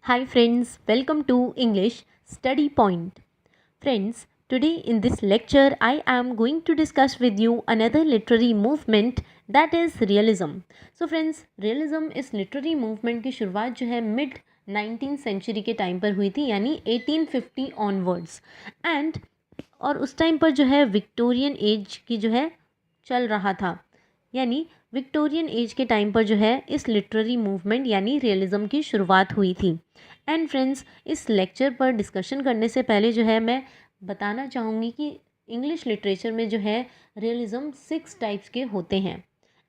Hi friends, welcome to English Study Point. Friends, today in this lecture I am going to discuss with you another literary movement that is realism. So friends, realism इस literary movement की शुरुआत जो है mid 19th century के time पर हुई थी, यानी 1850 ऑनवर्ड्स एंड और उस टाइम पर जो है विक्टोरियन एज की जो है चल रहा था, यानी विक्टोरियन एज के टाइम पर जो है इस लिटरेरी मूवमेंट यानी रियलिज़म की शुरुआत हुई थी। एंड फ्रेंड्स, इस लेक्चर पर डिस्कशन करने से पहले जो है मैं बताना चाहूँगी कि इंग्लिश लिटरेचर में जो है रियलिज़म 6 टाइप्स के होते हैं।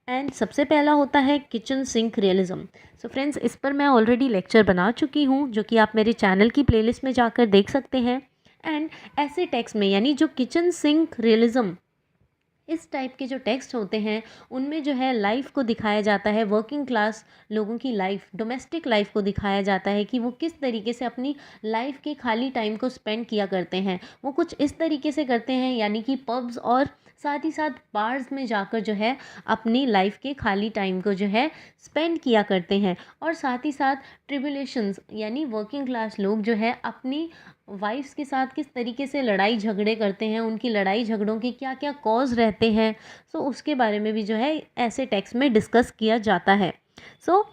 एंड सबसे पहला होता है kitchen sink realism. So friends, इस पर मैं ऑलरेडी लेक्चर बना चुकी हूँ, जो कि आप मेरे चैनल की प्लेलिस्ट में जाकर देख सकते हैं। एंड ऐसे टेक्स्ट में, यानी जो किचन सिंक रियलिज़म, इस टाइप के जो टेक्स्ट होते हैं उनमें जो है लाइफ को दिखाया जाता है, वर्किंग क्लास लोगों की लाइफ, डोमेस्टिक लाइफ को दिखाया जाता है कि वो किस तरीके से अपनी लाइफ के खाली टाइम को स्पेंड किया करते हैं। वो कुछ इस तरीके से करते हैं, यानी कि पब्स और साथ ही साथ बार्स में जाकर जो है अपनी लाइफ के खाली टाइम को जो है स्पेंड किया करते हैं। और साथ ही साथ ट्रिबुलेशंस, यानी वर्किंग क्लास लोग जो है अपनी वाइफ्स के साथ किस तरीके से लड़ाई झगड़े करते हैं, उनकी लड़ाई झगड़ों के क्या क्या कॉज रहते हैं, सो उसके बारे में भी जो है ऐसे टेक्स्ट में डिस्कस किया जाता है। So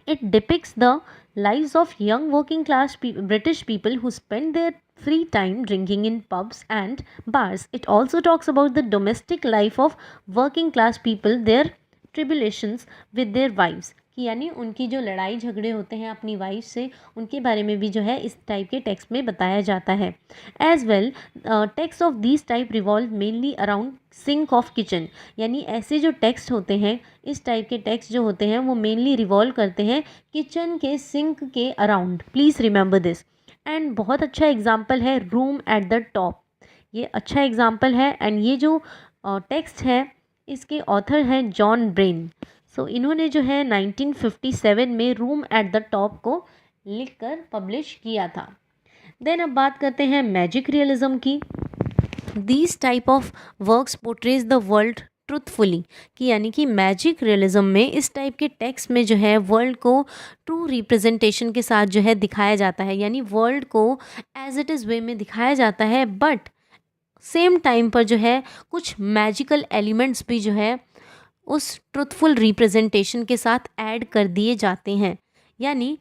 it depicts the lives of young working class British people who spend their free time drinking in pubs and bars. It also talks about the domestic life of working class people, their tribulations with their wives, कि यानी उनकी जो लड़ाई झगड़े होते हैं अपनी wife से, उनके बारे में भी जो है इस टाइप के टेक्स्ट में बताया जाता है। As well, text of this type revolve mainly around sink of kitchen, यानी ऐसे जो टेक्स्ट होते हैं, इस टाइप के टेक्स्ट जो होते हैं वो मेनली रिवॉल्व करते हैं किचन के सिंक के around. Please remember this. And बहुत अच्छा एग्जाम्पल है रूम एट द टॉप, ये अच्छा एग्जाम्पल है। एंड ये जो टेक्स्ट है इसके ऑथर हैं जॉन ब्रेन। सो इन्होंने जो है 1957 में रूम एट द टॉप को लिखकर पब्लिश किया था। देन अब बात करते हैं मैजिक रियलिज्म की। These type of works portrays the world truthfully, कि यानी कि मैजिक रियलिज्म में इस टाइप के टेक्स्ट में जो है वर्ल्ड को ट्रू रिप्रेजेंटेशन के साथ जो है दिखाया जाता है, यानी वर्ल्ड को एज इट इज़ वे में दिखाया जाता है, बट सेम टाइम पर जो है कुछ मैजिकल एलिमेंट्स भी जो है उस ट्रूथफुल रिप्रेजेंटेशन के साथ ऐड कर दिए जाते हैं। यानी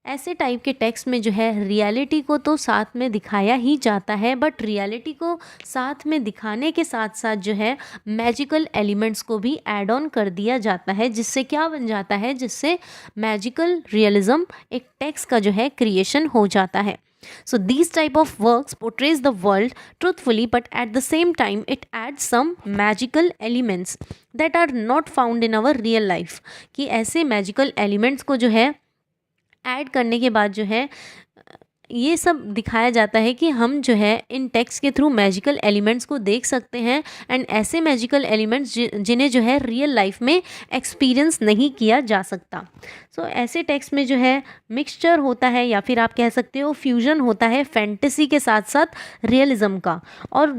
ऐसे टाइप के टेक्स्ट में जो है रियलिटी को तो साथ में दिखाया ही जाता है, बट रियलिटी को साथ में दिखाने के साथ साथ जो है मैजिकल एलिमेंट्स को भी ऐड ऑन कर दिया जाता है, जिससे क्या बन जाता है, जिससे मैजिकल रियलिज्म एक टेक्स्ट का जो है क्रिएशन हो जाता है। So these type of works portrays the world truthfully, but at the same time it adds some magical elements that are not found in our real life, कि ऐसे magical elements को जो है ऐड करने के बाद जो है ये सब दिखाया जाता है कि हम जो है इन टेक्स्ट के थ्रू मैजिकल एलिमेंट्स को देख सकते हैं, एंड ऐसे मैजिकल एलिमेंट्स जिन्हें जो है रियल लाइफ में एक्सपीरियंस नहीं किया जा सकता। सो ऐसे टेक्स्ट में जो है मिक्सचर होता है, या फिर आप कह सकते हो फ्यूजन होता है फैंटेसी के साथ साथ रियलिज्म का। और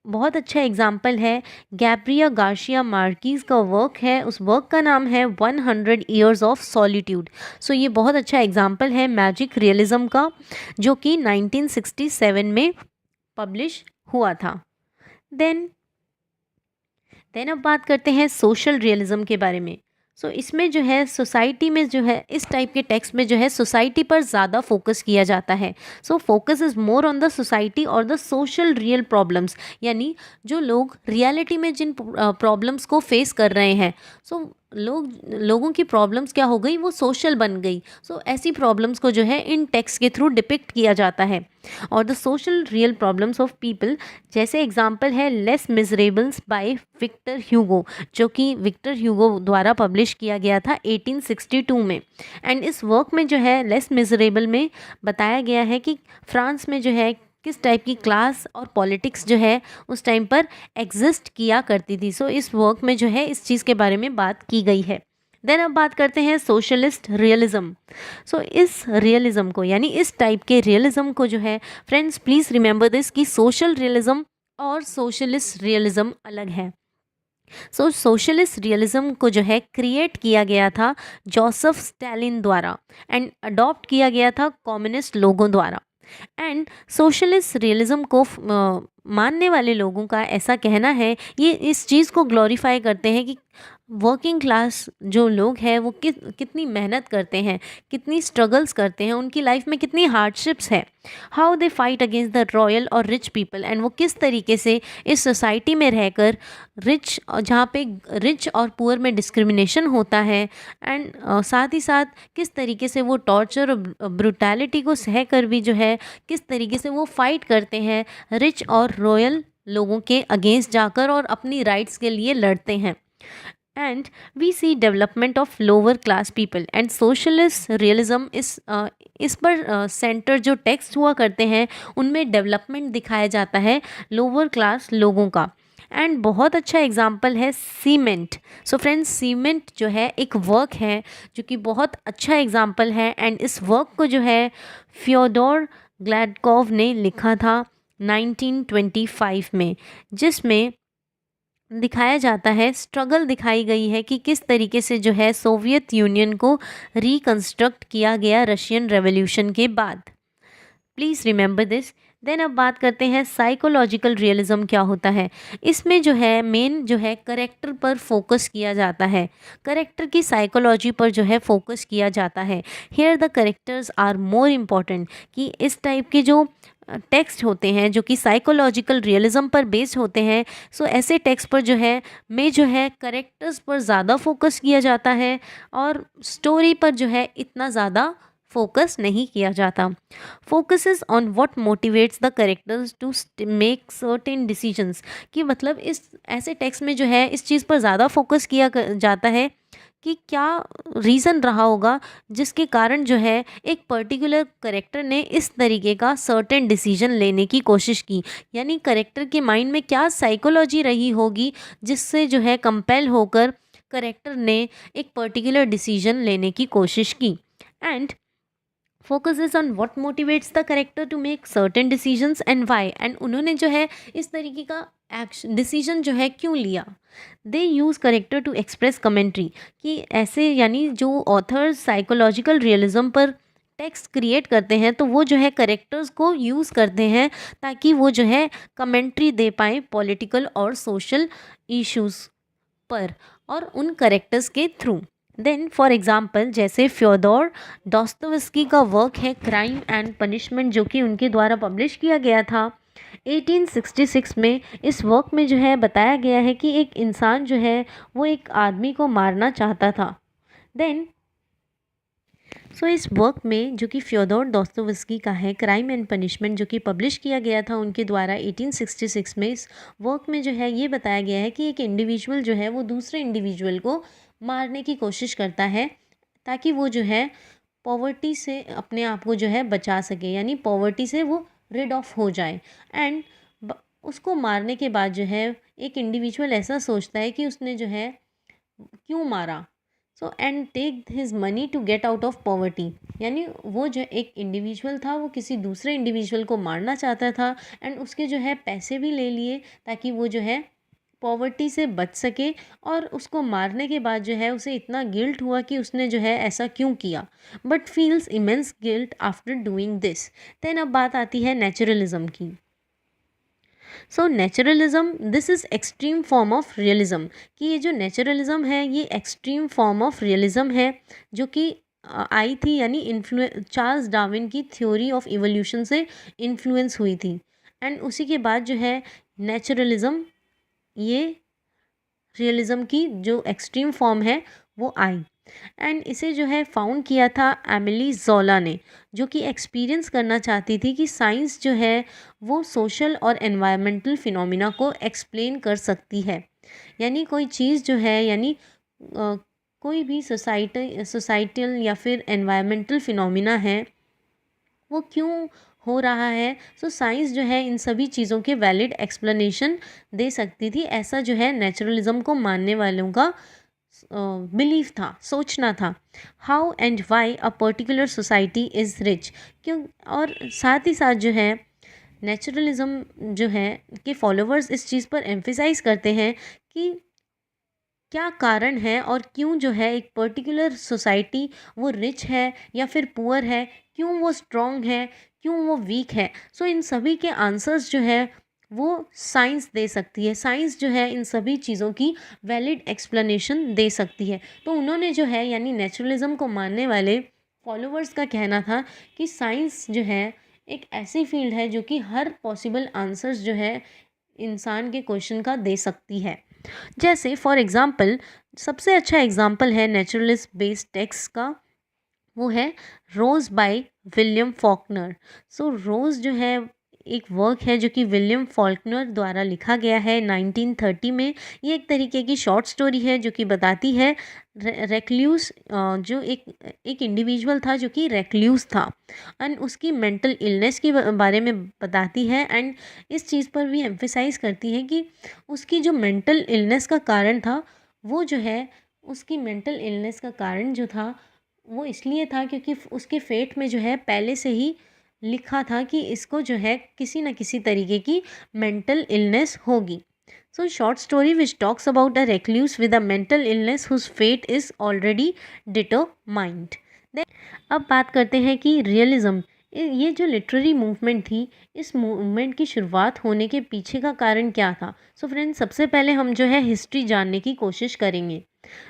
बहुत अच्छा एग्जाम्पल है गैब्रिया गार्सिया मार्कीज़ का वर्क है, उस वर्क का नाम है 100 ईयर्स ऑफ सॉलिट्यूड। सो ये बहुत अच्छा एग्जाम्पल है मैजिक रियलिज्म का, जो कि 1967 में पब्लिश हुआ था। देन अब बात करते हैं सोशल रियलिज्म के बारे में। सो इसमें जो है सोसाइटी में जो है इस टाइप के टेक्स्ट में जो है सोसाइटी पर ज़्यादा फोकस किया जाता है। So focus is more on the society और द सोशल रियल प्रॉब्लम्स, यानी जो लोग रियलिटी में जिन प्रॉब्लम्स को फेस कर रहे हैं, सो लोगों की प्रॉब्लम्स क्या हो गई, वो सोशल बन गई। सो ऐसी प्रॉब्लम्स को जो है इन टेक्स्ट के थ्रू डिपिक्ट किया जाता है। और the social real problems of people, जैसे एग्जांपल है Les Miserables by Victor Hugo, जो कि विक्टर ह्यूगो द्वारा पब्लिश किया गया था 1862 में। एंड इस वर्क में जो है लेस मिजरेबल में बताया गया है कि फ्रांस में जो है किस टाइप की क्लास और पॉलिटिक्स जो है उस टाइम पर एग्जिस्ट किया करती थी। सो इस वर्क में जो है इस चीज़ के बारे में बात की गई है। देन अब बात करते हैं सोशलिस्ट रियलिज्म। सो इस रियलिज्म को, यानी इस टाइप के रियलिज्म को जो है फ्रेंड्स प्लीज़ रिमेंबर दिस, कि सोशल रियलिज्म और सोशलिस्ट रियलिज्म अलग है। सो सोशलिस्ट रियलिज्म को जो है क्रिएट किया गया था जोसेफ स्टालिन द्वारा एंड अडॉप्ट किया गया था कम्युनिस्ट लोगों द्वारा। एंड सोशलिस्ट रियलिज्म को मानने वाले लोगों का ऐसा कहना है, ये इस चीज़ को ग्लोरीफाई करते हैं कि वर्किंग क्लास जो लोग हैं वो कितनी मेहनत करते हैं, कितनी स्ट्रगल्स करते हैं, उनकी लाइफ में कितनी हार्डशिप्स है, how they fight against the royal और रिच पीपल, एंड वो किस तरीके से इस सोसाइटी में रहकर रिच, जहाँ पे रिच और पुअर में डिस्क्रिमिनेशन होता है, एंड साथ ही साथ किस तरीके से वो टॉर्चर और ब्रुटैलिटी को सह कर भी जो है किस तरीके से वो फाइट करते हैं रिच और रॉयल लोगों के अगेंस्ट जाकर और अपनी राइट्स के लिए लड़ते हैं। And we see development of lower class people and socialist realism इस पर सेंटर जो टेक्स्ट हुआ करते हैं उनमें डेवलपमेंट दिखाया जाता है लोअर क्लास लोगों का। एंड बहुत अच्छा एग्जाम्पल है सीमेंट। सो फ्रेंड्स, सीमेंट जो है एक वर्क है जो कि बहुत अच्छा एग्जाम्पल है, एंड इस वर्क को जो है फ्योडोर ग्लैडकोव ने लिखा था 1925 में, जिसमें दिखाया जाता है, स्ट्रगल दिखाई गई है कि किस तरीके से जो है सोवियत यूनियन को रिकंस्ट्रक्ट किया गया रशियन रेवोल्यूशन के बाद। Please remember this. देन अब बात करते हैं साइकोलॉजिकल रियलिज्म क्या होता है। इसमें जो है मेन जो है करेक्टर पर फोकस किया जाता है, करेक्टर की साइकोलॉजी पर जो है फोकस किया जाता है। Here the characters are more important, कि इस टाइप के जो टेक्स्ट होते हैं जो कि साइकोलॉजिकल रियलिज्म पर बेस्ड होते हैं, सो ऐसे टेक्स्ट पर जो है करेक्टर्स पर ज़्यादा फोकस किया जाता है और स्टोरी पर जो है इतना ज़्यादा फोकस नहीं किया जाता। Focuses on what motivates the characters to make certain decisions, कि मतलब इस ऐसे टेक्स्ट में जो है इस चीज़ पर ज़्यादा फोकस किया जाता है कि क्या रीज़न रहा होगा जिसके कारण जो है एक पर्टिकुलर करेक्टर ने इस तरीके का सर्टेन डिसीजन लेने की कोशिश की, यानी करेक्टर के माइंड में क्या साइकोलॉजी रही होगी जिससे जो है कंपेल होकर करेक्टर ने एक पर्टिकुलर डिसीजन लेने की कोशिश की। And focuses on what motivates the character to make certain decisions and why, and उन्होंने जो है इस तरीके का एक्शन डिसीजन जो है क्यों लिया। They use character to express commentary, कि ऐसे यानी जो ऑथर्स साइकोलॉजिकल रियलिज्म पर टेक्स्ट क्रिएट करते हैं तो वो जो है करेक्टर्स को यूज़ करते हैं ताकि वो जो है कमेंट्री दे पाए पॉलिटिकल और सोशल इश्यूज़ पर और उन करेक्टर्स के थ्रू। देन फॉर एग्जाम्पल जैसे फ्योदोर डॉस्टोवस्की का वर्क है क्राइम एंड पनिशमेंट, जो कि उनके द्वारा पब्लिश किया गया था 1866 में। इस वर्क में जो है बताया गया है कि एक इंसान जो है वो एक आदमी को मारना चाहता था। देन इस वर्क में जो कि फ्योदोर दोस्तोवस्की का है क्राइम एंड पनिशमेंट, जो कि पब्लिश किया गया था उनके द्वारा 1866 में, इस वर्क में जो है ये बताया गया है कि एक इंडिविजुअल जो है वो दूसरे इंडिविजुअल को मारने की कोशिश करता है ताकि वो जो है पॉवर्टी से अपने आप को जो है बचा सके, यानी पॉवर्टी से वो रिड ऑफ हो जाए। एंड उसको मारने के बाद जो है एक इंडिविजुअल ऐसा सोचता है कि उसने जो है क्यों मारा, and take his money to get out of poverty, यानी वो जो एक इंडिविजुअल था वो किसी दूसरे इंडिविजुअल को मारना चाहता था एंड उसके जो है पैसे भी ले लिए ताकि वो जो है पॉवर्टी से बच सके। और उसको मारने के बाद जो है उसे इतना गिल्ट हुआ कि उसने जो है ऐसा क्यों किया, but feels immense guilt after doing this. Then अब बात आती है नेचुरलिज्म की। Naturalism this is extreme form of realism, कि ये जो नेचुरलिज्म है ये एक्सट्रीम फॉर्म ऑफ रियलिज्म है जो कि आई थी, यानी चार्ल्स डार्विन की थ्योरी ऑफ इवोल्यूशन से इन्फ्लुएंस हुई थी। एंड उसी के बाद जो है नेचुरलिज्म ये रियलिज्म की जो एक्सट्रीम फॉर्म है वो आई। एंड इसे जो है फाउंड किया था एमिली जोला ने, जो कि एक्सपीरियंस करना चाहती थी कि साइंस जो है वो सोशल और एनवायरमेंटल फिनोमिना को एक्सप्लेन कर सकती है, यानी कोई चीज़ जो है यानी कोई भी सोसाइटल या फिर एनवायरमेंटल फिनोमिना है वो क्यों हो रहा है। साइंस जो है इन सभी चीज़ों के वैलिड एक्सप्लेनेशन दे सकती थी, ऐसा जो है नेचुरलिज्म को मानने वालों का बिलीफ था, सोचना था। How and why a particular society is rich, क्यों, और साथ ही साथ जो है नेचुरलिज्म जो है कि फॉलोवर्स इस चीज़ पर एम्फेसाइज करते हैं कि क्या कारण है और क्यों जो है एक पर्टिकुलर सोसाइटी वो रिच है या फिर पुअर है, क्यों वो स्ट्रॉन्ग है, क्यों वो वीक है। सो इन सभी के आंसर्स जो है वो साइंस दे सकती है। साइंस जो है इन सभी चीज़ों की वैलिड एक्सप्लेनेशन दे सकती है। तो उन्होंने जो है यानी नेचुरलिज्म को मानने वाले फॉलोअर्स का कहना था कि साइंस जो है एक ऐसी फील्ड है जो कि हर पॉसिबल आंसर्स जो है इंसान के क्वेश्चन का दे सकती है। जैसे फॉर एग्ज़ाम्पल सबसे अच्छा एग्ज़ाम्पल है नेचुरलिस्ट बेस्ड टेक्स्ट का, वो है रोज़ बाय विलियम फॉकनर। सो रोज़ जो है एक वर्क है जो कि विलियम फॉल्कनर द्वारा लिखा गया है 1930 में। ये एक तरीके की शॉर्ट स्टोरी है जो कि बताती है रेक्ल्यूस, जो एक इंडिविजुअल था जो कि रेक्ल्यूस था एंड उसकी मेंटल इलनेस के बारे में बताती है। एंड इस चीज़ पर भी एम्फेसाइज करती है कि उसकी जो मेंटल इलनेस का कारण था वो जो है, उसकी मेंटल इलनेस का कारण जो था वो इसलिए था क्योंकि उसके फेट में जो है पहले से ही लिखा था कि इसको जो है किसी न किसी तरीके की मेंटल इलनेस होगी। So short story which talks about a recluse with a mental illness whose fate is already determined. अब बात करते हैं कि रियलिज्म, ये जो लिटरेरी मूवमेंट थी, इस मूवमेंट की शुरुआत होने के पीछे का कारण क्या था। सो फ्रेंड्स, सबसे पहले हम जो है हिस्ट्री जानने की कोशिश करेंगे।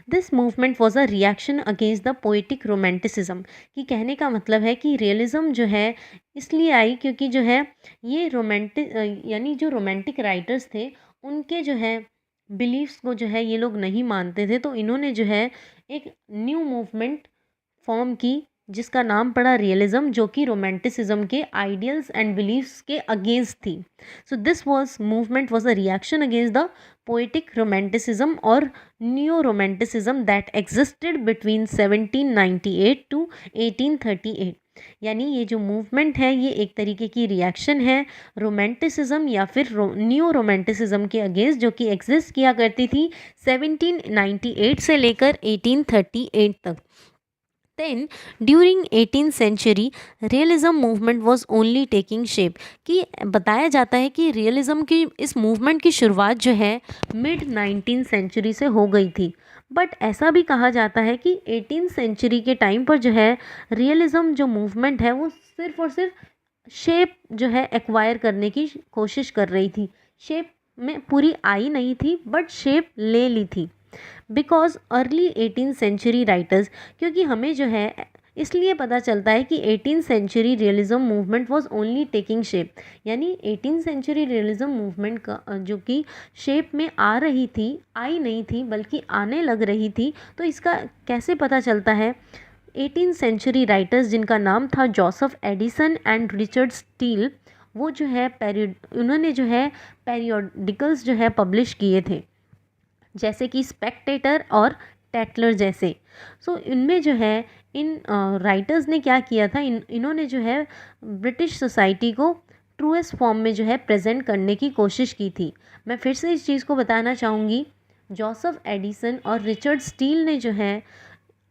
This movement was a reaction against the poetic romanticism. कि कहने का मतलब है कि रियलिज्म जो है इसलिए आई क्योंकि जो है ये रोमांटिक यानी जो रोमांटिक राइटर्स थे उनके जो है बिलीफ्स को जो है ये लोग नहीं मानते थे। तो इन्होंने जो है एक न्यू मूवमेंट फॉर्म की जिसका नाम पड़ा रियलिज्म, जो कि रोमांटिसिज्म के आइडियल्स एंड बिलीफ्स के अगेंस्ट थी। So this was movement was a reaction against the poetic romanticism और new romanticism that existed between 1798 to 1838। यानी ये जो मूवमेंट है ये एक तरीके की रिएक्शन है रोमांटिसिज्म या फिर न्यू रोमांटिसिज्म के अगेंस्ट, जो कि एग्जिस्ट किया करती थी 1798 से लेकर 1838 तक। Then, during 18th century, realism movement was only taking shape। कि बताया जाता है कि रियलिज्म की इस मूवमेंट की शुरुआत जो है मिड 19th सेंचुरी से हो गई थी। बट ऐसा भी कहा जाता है कि 18th सेंचुरी के टाइम पर जो है रियलिज्म जो मूवमेंट है वो सिर्फ और सिर्फ शेप जो है एक्वायर करने की कोशिश कर रही थी। शेप में पूरी आई नहीं थी बट शेप ले ली थी। Because early 18th century writers, क्योंकि हमें जो है इसलिए पता चलता है कि 18th century realism movement was only taking shape. यानी 18th सेंचुरी रियलिज्म मूवमेंट का जो कि शेप में आ रही थी, आई नहीं थी बल्कि आने लग रही थी। तो इसका कैसे पता चलता है? 18th सेंचुरी राइटर्स जिनका नाम था Joseph Addison and Richard Steele, वो जो है उन्होंने जो है पेरियोडिकल्स जो है पब्लिश किए थे, जैसे कि स्पेक्टेटर और टेटलर जैसे। सो इनमें जो है इन राइटर्स ने क्या किया था, इन्होंने जो है ब्रिटिश सोसाइटी को ट्रूएस्ट फॉर्म में जो है प्रेजेंट करने की कोशिश की थी। मैं फिर से इस चीज़ को बताना चाहूँगी, जोसेफ एडिसन और रिचर्ड स्टील ने जो है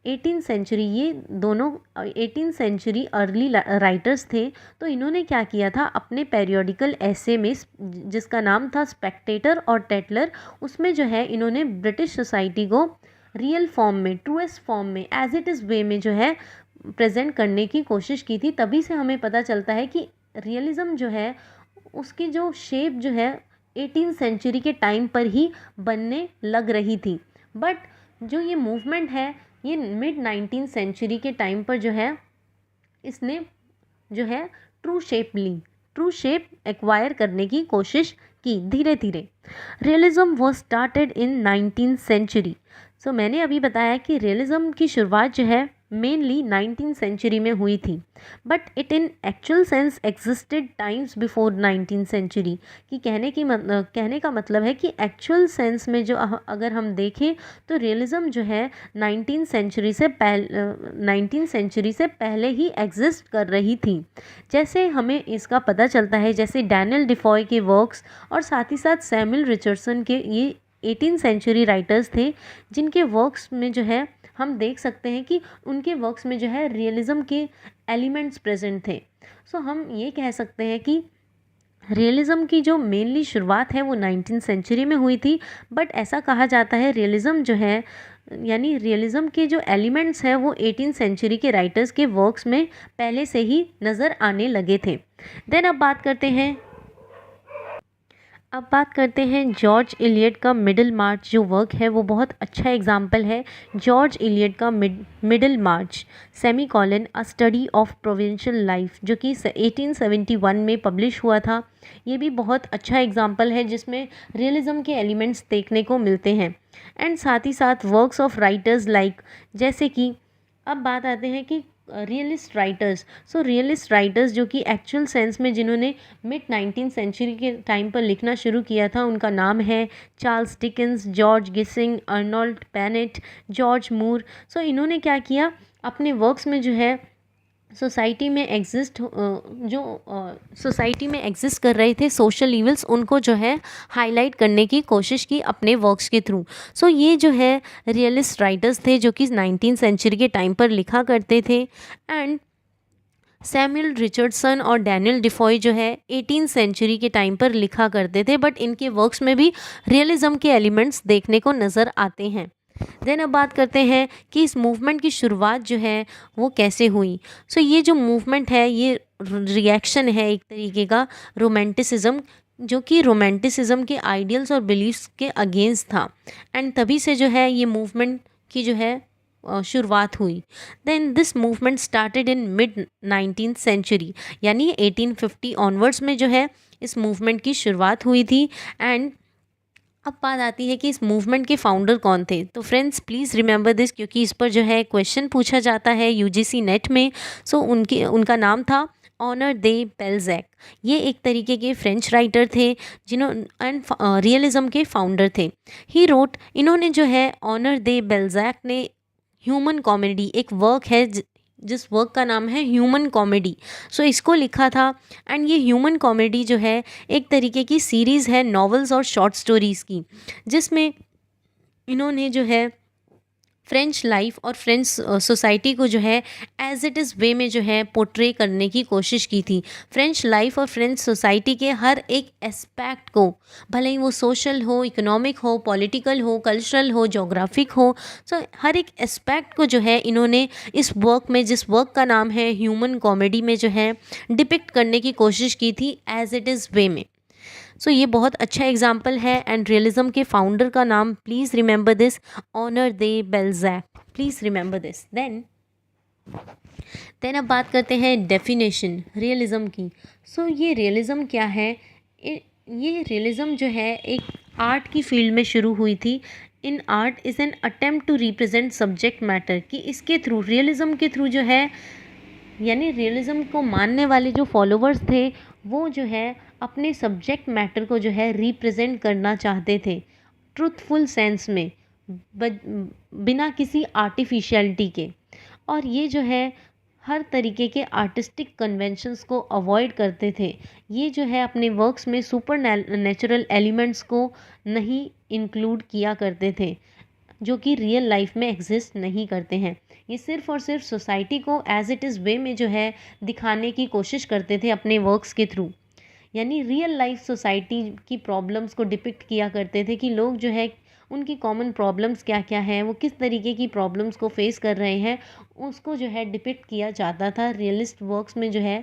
18th सेंचुरी, ये दोनों 18th सेंचुरी अर्ली राइटर्स थे। तो इन्होंने क्या किया था, अपने पेरियोडिकल ऐसे में जिसका नाम था स्पेक्टेटर और टेटलर, उसमें जो है इन्होंने ब्रिटिश सोसाइटी को रियल फॉर्म में, ट्रूएस्ट फॉर्म में, एज इट इज़ वे में जो है प्रेजेंट करने की कोशिश की थी। तभी से हमें पता चलता है कि रियलिज्म जो है उसकी जो शेप जो है 18th सेंचुरी के टाइम पर ही बनने लग रही थी। बट जो ये मूवमेंट है ये मिड 19th सेंचुरी के टाइम पर जो है इसने जो है ट्रू शेप ली, ट्रू शेप एक्वायर करने की कोशिश की धीरे धीरे। Realism was started in 19th century. So मैंने अभी बताया कि रियलिज्म की शुरुआत जो है मेनली 19th सेंचुरी में हुई थी, but it in actual sense existed times before 19th century. कि कहने का मतलब है कि एक्चुअल सेंस में जो अगर हम देखें तो रियलिज्म जो है 19th सेंचुरी से पहले ही एग्जिस्ट कर रही थी। जैसे हमें इसका पता चलता है, जैसे डैनियल डिफॉय के वर्क्स और साथ ही साथ सैमुअल रिचर्डसन के, ये 18th सेंचुरी राइटर्स थे जिनके वर्क्स में जो है हम देख सकते हैं कि उनके वर्क्स में जो है रियलिज्म के एलिमेंट्स प्रेजेंट थे। सो हम ये कह सकते हैं कि रियलिज़म की जो मेनली शुरुआत है वो 19th सेंचुरी में हुई थी, बट ऐसा कहा जाता है रियलिज़म जो है, यानी रियलिज़म के जो एलिमेंट्स हैं वो 18th सेंचुरी के राइटर्स के वर्क्स में पहले से ही नज़र आने लगे थे। देन अब बात करते हैं जॉर्ज इलियट का मिडल मार्च जो वर्क है वो बहुत अच्छा एग्जाम्पल है। जॉर्ज इलियट का middle March semi colon a study of provincial life जो कि 1871 में पब्लिश हुआ था। ये भी बहुत अच्छा एग्जाम्पल है जिसमें रियलिज़म के एलिमेंट्स देखने को मिलते हैं। एंड साथ ही साथ वर्क्स ऑफ राइटर्स लाइक, जैसे कि अब बात आते हैं कि रियलिस्ट राइटर्स। सो रियलिस्ट राइटर्स जो कि एक्चुअल सेंस में जिन्होंने मिड 19th सेंचुरी के टाइम पर लिखना शुरू किया था, उनका नाम है Charles Dickens, George गिसिंग, Arnold पेनेट, George मूर। सो इन्होंने क्या किया, अपने वर्क्स में जो है सोसाइटी में सोसाइटी में एग्जिस्ट कर रहे थे सोशल इवल्स, उनको जो है हाईलाइट करने की कोशिश की अपने वर्क्स के थ्रू। सो ये जो है रियलिस्ट राइटर्स थे जो कि 19th सेंचुरी के टाइम पर लिखा करते थे। एंड सैमुअल रिचर्डसन और डैनियल डिफॉय जो है 18th सेंचुरी के टाइम पर लिखा करते थे, बट इनके वर्क्स में भी रियलिज़म के एलिमेंट्स देखने को नज़र आते हैं। देन अब बात करते हैं कि इस मूवमेंट की शुरुआत जो है वो कैसे हुई। सो ये जो मूवमेंट है ये रिएक्शन है एक तरीके का रोमांटिसिज्म, जो कि रोमांटिसिज्म के आइडियल्स और बिलीफ्स के अगेंस्ट था। एंड तभी से जो है ये मूवमेंट की जो है शुरुआत हुई। Then this movement started in mid 19th century, यानी 1850 ऑनवर्ड्स में जो है इस मूवमेंट की शुरुआत हुई थी। एंड अब बात आती है कि इस मूवमेंट के फाउंडर कौन थे। तो फ्रेंड्स प्लीज़ रिमेंबर दिस, क्योंकि इस पर जो है क्वेश्चन पूछा जाता है यूजीसी नेट में। सो उनका नाम था ऑनर दे बेल्जैक। ये एक तरीके के फ्रेंच राइटर थे एंड रियलिज्म के फाउंडर थे। ही रोट, इन्होंने जो है ऑनर दे बेल्जैक ने ह्यूमन कॉमेडी, एक वर्क है जिस वर्क का नाम है ह्यूमन कॉमेडी, सो इसको लिखा था। एंड ये ह्यूमन कॉमेडी जो है एक तरीके की सीरीज़ है नॉवेल्स और शॉर्ट स्टोरीज़ की, जिसमें इन्होंने जो है फ्रेंच लाइफ और फ्रेंच सोसाइटी को जो है एज इट इज़ वे में जो है पोर्ट्रे करने की कोशिश की थी। फ्रेंच लाइफ और फ्रेंच सोसाइटी के हर एक एस्पेक्ट को, भले ही वो सोशल हो, इकोनॉमिक हो, पॉलिटिकल हो, कल्चरल हो, जोग्राफिक हो, सो हर एक एस्पेक्ट को जो है इन्होंने इस वर्क में, जिस वर्क का नाम है ह्यूमन कॉमेडी में जो है डिपिक्ट करने की कोशिश की थी एज इट इज़ वे में। सो ये बहुत अच्छा एग्जाम्पल है। एंड रियलिज्म के फाउंडर का नाम, please remember this, Honore de Balzac, please remember this. Then अब बात करते हैं डेफिनेशन रियलिज्म की। सो ये रियलिज्म क्या है? ये रियलिज्म जो है एक आर्ट की फील्ड में शुरू हुई थी। In art is an attempt to represent subject matter, कि इसके थ्रू, रियलिज्म के थ्रू जो है, यानी रियलिज्म को मानने वाले जो फॉलोवर्स थे वो जो है अपने सब्जेक्ट मैटर को जो है रिप्रेजेंट करना चाहते थे ट्रुथफुल सेंस में, बिना किसी आर्टिफिशियलिटी के। और ये जो है हर तरीके के आर्टिस्टिक कन्वेंशंस को अवॉइड करते थे। ये जो है अपने वर्क्स में सुपर नेचुरल एलिमेंट्स को नहीं इंक्लूड किया करते थे, जो कि रियल लाइफ में एग्जिस्ट नहीं करते हैं। ये सिर्फ और सिर्फ सोसाइटी को एज इट इज़ वे में जो है दिखाने की कोशिश करते थे अपने वर्क्स के थ्रू, यानी रियल लाइफ सोसाइटी की प्रॉब्लम्स को डिपिक्ट किया करते थे कि लोग जो है उनकी कॉमन प्रॉब्लम्स क्या क्या हैं, वो किस तरीके की प्रॉब्लम्स को फेस कर रहे हैं, उसको जो है डिपिक्ट किया जाता था रियलिस्ट वर्क्स में जो है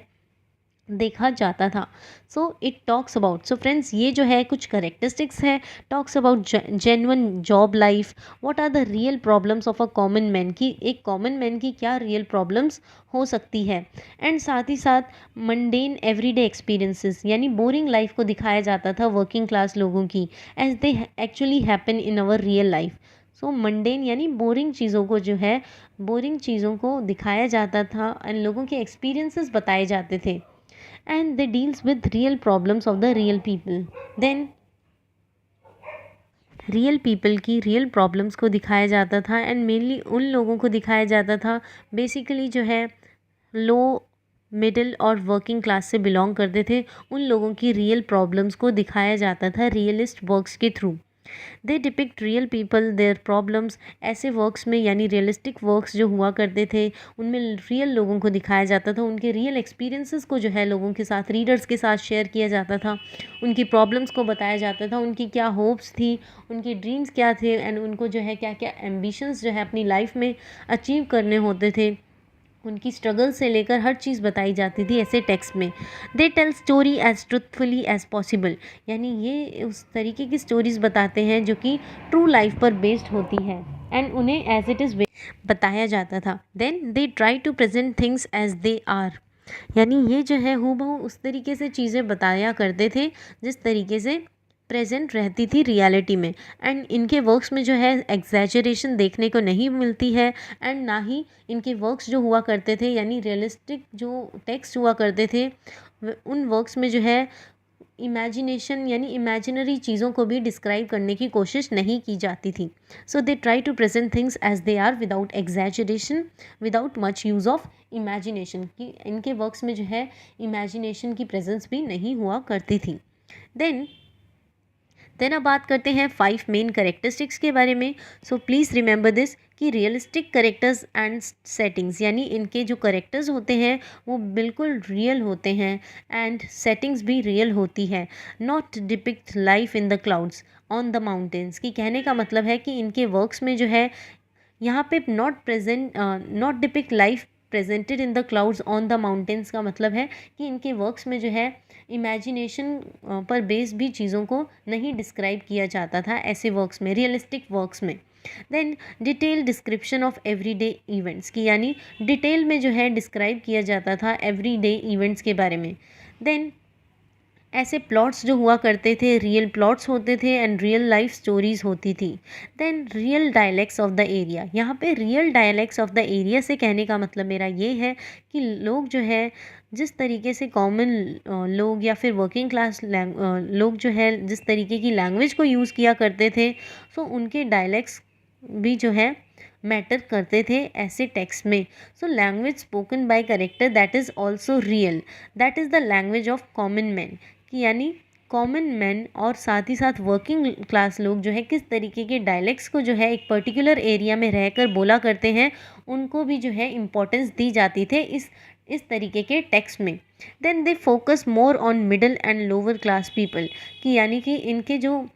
देखा जाता था। So it talks about, so friends ये जो है कुछ करेक्टरिस्टिक्स है, talks about genuine job life, what are the real problems of a common man, की एक कॉमन मैन की क्या रियल प्रॉब्लम्स हो सकती है। एंड साथ ही साथ मंडेन एवरीडे एक्सपीरियंसेस, यानी बोरिंग लाइफ को दिखाया जाता था वर्किंग क्लास लोगों की as they actually happen in our real life. So mundane यानी बोरिंग चीज़ों को जो है, बोरिंग चीज़ों को दिखाया जाता था एंड लोगों के एक्सपीरियंसेस बताए जाते थे। And they deals with real problems of the real people. Then real people की रियल प्रॉब्लम्स को दिखाया जाता था एंड मेनली उन लोगों को दिखाया जाता था बेसिकली जो है लो मिडिल और वर्किंग क्लास से बिलोंग करते थे, उन लोगों की रियल प्रॉब्लम्स को दिखाया जाता था रियलिस्ट वर्क्स के through. They depict real people their problems. ऐसे वर्क्स में यानी रियलिस्टिक वर्क्स जो हुआ करते थे उनमें रियल लोगों को दिखाया जाता था, उनके रियल एक्सपीरियंसेस को जो है लोगों के साथ, रीडर्स के साथ शेयर किया जाता था, उनकी प्रॉब्लम्स को बताया जाता था, उनकी क्या होप्स थी, उनके ड्रीम्स क्या थे एंड उनको जो है क्या क्या एम्बिशंस जो है अपनी लाइफ में अचीव करने होते थे, उनकी स्ट्रगल से लेकर हर चीज़ बताई जाती थी ऐसे टेक्स्ट में। They tell story as truthfully as possible, यानी ये उस तरीके की स्टोरीज़ बताते हैं जो कि ट्रू लाइफ पर बेस्ड होती है एंड उन्हें एज इट इज़ बताया जाता था। Then they try to present things as they are, यानी ये जो है हूबहू उस तरीके से चीज़ें बताया करते थे जिस तरीके से प्रेजेंट रहती थी रियलिटी में। एंड इनके वर्क्स में जो है एग्जैजरेशन देखने को नहीं मिलती है एंड ना ही इनके वर्क्स जो हुआ करते थे यानी रियलिस्टिक जो टेक्स्ट हुआ करते थे उन वर्क्स में जो है इमेजिनेशन यानी इमेजिनरी चीज़ों को भी डिस्क्राइब करने की कोशिश नहीं की जाती थी। So they try to present things as they are without exaggeration, without much use of imagination, कि इनके वर्क्स में जो है इमेजिनेशन की प्रेजेंस भी नहीं हुआ करती थी। देन अब बात करते हैं 5 मेन करेक्टरिस्टिक्स के बारे में। सो प्लीज़ रिमेंबर दिस कि रियलिस्टिक करेक्टर्स एंड सेटिंग्स, यानी इनके जो करेक्टर्स होते हैं वो बिल्कुल रियल होते हैं एंड सेटिंग्स भी रियल होती है। Not depict life in the clouds on the mountains, की कहने का मतलब है कि इनके वर्क्स में जो है यहाँ पे not depict life presented in the clouds on the mountains का मतलब है कि इनके वर्क्स में जो है इमेजिनेशन पर बेस्ड भी चीज़ों को नहीं डिस्क्राइब किया जाता था ऐसे वर्क्स में, रियलिस्टिक वर्क्स में। Then detail description of everyday events, की यानी डिटेल में जो है डिस्क्राइब किया जाता था एवरीडे इवेंट्स के बारे में। देन ऐसे प्लॉट्स जो हुआ करते थे रियल प्लॉट्स होते थे एंड रियल लाइफ स्टोरीज होती थी। Then real dialects of the area, यहाँ पे real dialects of the area से कहने का मतलब मेरा ये है कि लोग जो है जिस तरीके से कॉमन लोग या फिर वर्किंग क्लास लोग जो है जिस तरीके की लैंग्वेज को यूज़ किया करते थे, सो उनके डायलेक्ट्स भी जो है मैटर करते थे ऐसे टेक्स्ट में। So language spoken by character that is also real, that is the language of common man, कि यानी कॉमन मैन और साथ ही साथ वर्किंग क्लास लोग जो है किस तरीके के डायलेक्ट्स को जो है एक पर्टिकुलर एरिया में रहकर बोला करते हैं, उनको भी जो है इम्पोर्टेंस दी जाती थे इस तरीके के टेक्स्ट में। Then they focus more on middle and lower class people, कि यानी कि इनके जो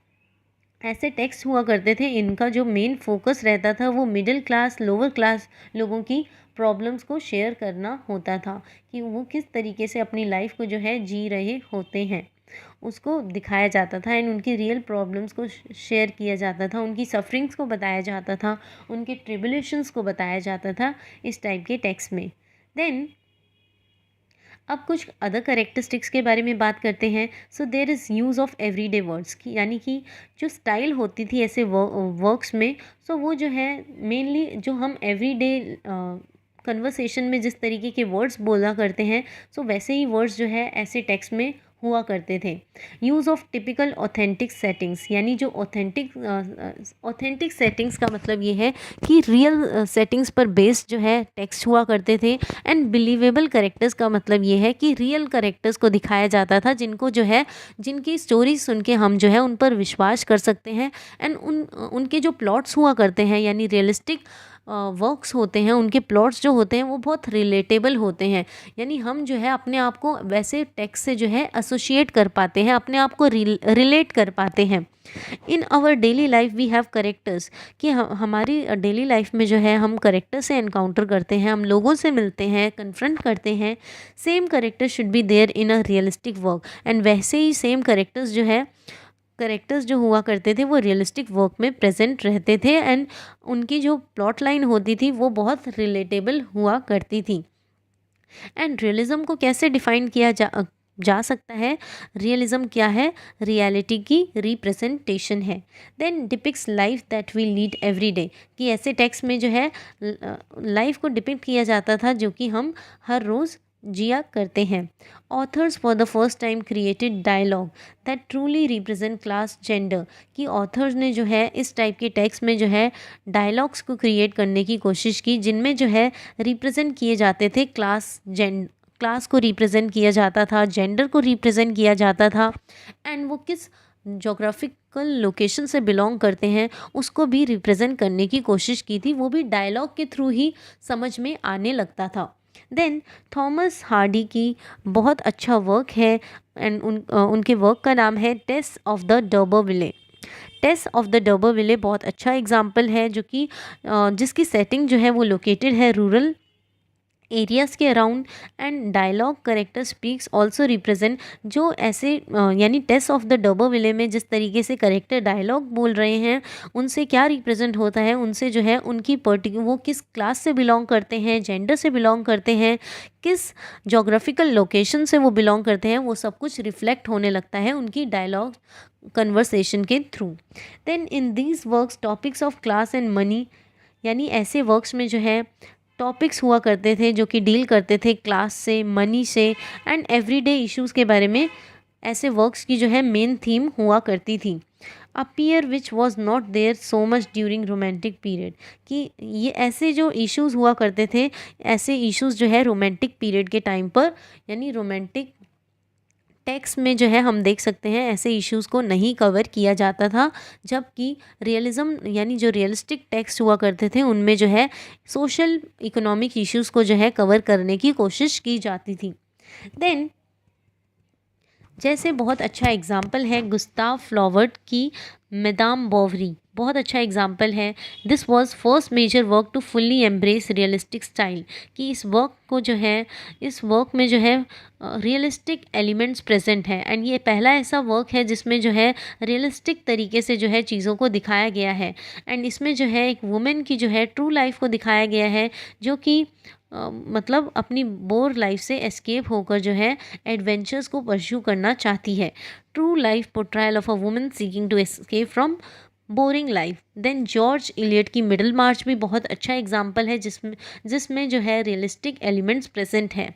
ऐसे टेक्स्ट हुआ करते थे इनका जो मेन फोकस रहता था वो मिडिल क्लास लोअर क्लास लोगों की प्रॉब्लम्स को शेयर करना होता था, कि वो किस तरीके से अपनी लाइफ को जो है जी रहे होते हैं उसको दिखाया जाता था एंड उनकी रियल प्रॉब्लम्स को शेयर किया जाता था, उनकी सफरिंग्स को बताया जाता था, उनके ट्रिबुलेशंस को बताया जाता था इस टाइप के टेक्स्ट में। देन अब कुछ अदर करेक्टरिस्टिक्स के बारे में बात करते हैं। So there is use of everyday words, की यानी कि जो स्टाइल होती थी ऐसे वर्क्स में, सो वो जो है मेनली जो हम एवरीडे कन्वर्सेशन में जिस तरीके के वर्ड्स बोला करते हैं, सो वैसे ही वर्ड्स जो है ऐसे टेक्स्ट में हुआ करते थे। Use of typical authentic settings, यानी जो ऑथेंटिक सेटिंग्स का मतलब ये है कि रियल सेटिंग्स पर बेस्ड जो है टेक्स्ट हुआ करते थे। एंड बिलीवेबल करेक्टर्स का मतलब ये है कि रियल करेक्टर्स को दिखाया जाता था जिनको जो है जिनकी स्टोरी सुन के हम जो है उन पर विश्वास कर सकते हैं एंड उनके जो प्लॉट्स हुआ करते हैं यानी रियलिस्टिक वर्क्स होते हैं, उनके प्लॉट्स जो होते हैं वो बहुत रिलेटेबल होते हैं, यानी हम जो है अपने आप को वैसे टेक्स्ट से जो है एसोसिएट कर पाते हैं, अपने आप को रिलेट कर पाते हैं। In our daily life we have characters, कि हमारी डेली लाइफ में जो है हम करेक्टर से एनकाउंटर करते हैं, हम लोगों से मिलते हैं, कन्फ्रंट करते हैं। Same character should be there in a realistic work, and वैसे ही सेम करेक्टर्स जो हुआ करते थे वो रियलिस्टिक वर्क में प्रेजेंट रहते थे एंड उनकी जो प्लॉट लाइन होती थी वो बहुत रिलेटेबल हुआ करती थी। एंड रियलिज्म को कैसे डिफाइन किया जा सकता है? रियलिज्म क्या है? रियलिटी की रिप्रेजेंटेशन है। Then depicts life that we lead every day, कि ऐसे टेक्स्ट में जो है लाइफ को डिपिक्ट किया जाता था जो कि हम हर रोज़ जिया करते हैं। Authors for the first time created dialogue that truly represent class gender, कि ऑथर्स ने जो है इस टाइप के टेक्स्ट में जो है डायलॉग्स को क्रिएट करने की कोशिश की जिनमें जो है रिप्रेजेंट किए जाते थे क्लास को रिप्रेजेंट किया जाता था, जेंडर को रिप्रेजेंट किया जाता था एंड वो किस जोग्राफिकल लोकेशन से बिलोंग करते हैं उसको भी रिप्रेजेंट करने की कोशिश की थी, वो भी डायलॉग के थ्रू ही समझ में आने लगता था। देन थॉमस हार्डी की बहुत अच्छा वर्क है एंड उनके वर्क का नाम है Tess of the D'Urbervilles. Tess of the D'Urbervilles बहुत अच्छा एग्जाम्पल है जो कि जिसकी सेटिंग जो है वो लोकेटेड है रूरल एरियाज़ के around and dialogue character speaks also represent जो ऐसे यानी टेस्ट ऑफ द डर्बरविले में जिस तरीके से करेक्टर डायलॉग बोल रहे हैं उनसे क्या रिप्रेजेंट होता है, उनसे जो है उनकी पर्टिकुलर वो किस क्लास से बिलोंग करते हैं, जेंडर से बिलोंग करते हैं, किस जोग्राफिकल लोकेशन से वो बिलोंग करते हैं, वो सब कुछ रिफ्लेक्ट होने लगता है उनकी डायलॉग कन्वर्सेशन के through. Then in these works topics of class and money, यानी ऐसे वर्क्स में जो है टॉपिक्स हुआ करते थे जो कि डील करते थे क्लास से, मनी से एंड एवरीडे इश्यूज़ के बारे में। ऐसे वर्क्स की जो है मेन थीम हुआ करती थी। Appear which was not there so much during romantic period, कि ये ऐसे जो इश्यूज़ हुआ करते थे, ऐसे इश्यूज़ जो है रोमांटिक पीरियड के टाइम पर यानी रोमांटिक टेक्स्ट में जो है हम देख सकते हैं ऐसे इश्यूज़ को नहीं कवर किया जाता था, जबकि रियलिज़म यानी जो रियलिस्टिक टेक्स्ट हुआ करते थे उनमें जो है सोशल इकोनॉमिक इश्यूज़ को जो है कवर करने की कोशिश की जाती थी। देन जैसे बहुत अच्छा एग्जाम्पल है गुस्ताव फ्लॉवर्ट की मैदाम बोवरी, बहुत अच्छा एग्जाम्पल है। This was first major work to fully embrace realistic style, कि इस वर्क को जो है इस वर्क में जो है रियलिस्टिक एलिमेंट्स प्रेजेंट है एंड ये पहला ऐसा वर्क है जिसमें जो है रियलिस्टिक तरीके से जो है चीज़ों को दिखाया गया है एंड इसमें जो है एक वुमेन की जो है ट्रू लाइफ को दिखाया गया है जो कि मतलब अपनी बोर लाइफ से एस्केप होकर जो है एडवेंचर्स को परस्यू करना चाहती है। True life portrayal of a woman seeking to escape from boring life. Then George Eliot की मिडल मार्च भी बहुत अच्छा एग्जाम्पल है जिसमें जो है रियलिस्टिक एलिमेंट्स प्रेजेंट है।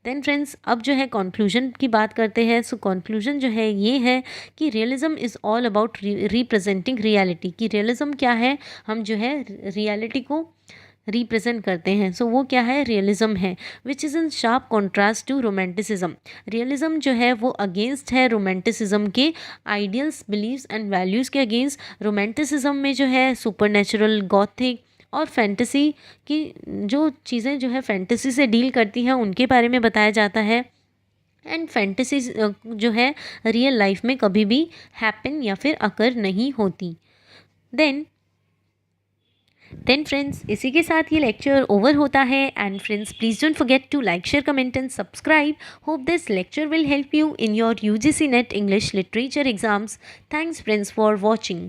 देन फ्रेंड्स अब जो है कंक्लूजन की बात करते हैं। सो कंक्लूजन जो है ये है कि realism is all about representing reality, कि रियलिज्म क्या है, हम जो है रियलिटी को रिप्रेजेंट करते हैं। सो वो क्या है, रियलिज्म है, which is in sharp contrast to romanticism. Realism जो है वो अगेंस्ट है रोमांटिसिज्म के आइडियल्स, बिलीव्स एंड वैल्यूज़ के अगेंस्ट। रोमांटिसिज्म में जो है सुपरनेचुरल, गॉथिक और फैंटेसी की जो चीज़ें जो है फैंटेसी से डील करती हैं उनके बारे में बताया जाता है एंड फैंटेसी जो है रियल लाइफ में कभी भी हैपन या फिर अकर नहीं होती। देन फ्रेंड्स इसी के साथ ये लेक्चर ओवर होता है and friends please don't forget to like, share, comment and subscribe. Hope this lecture will help you in your UGC NET English literature exams. Thanks friends for watching.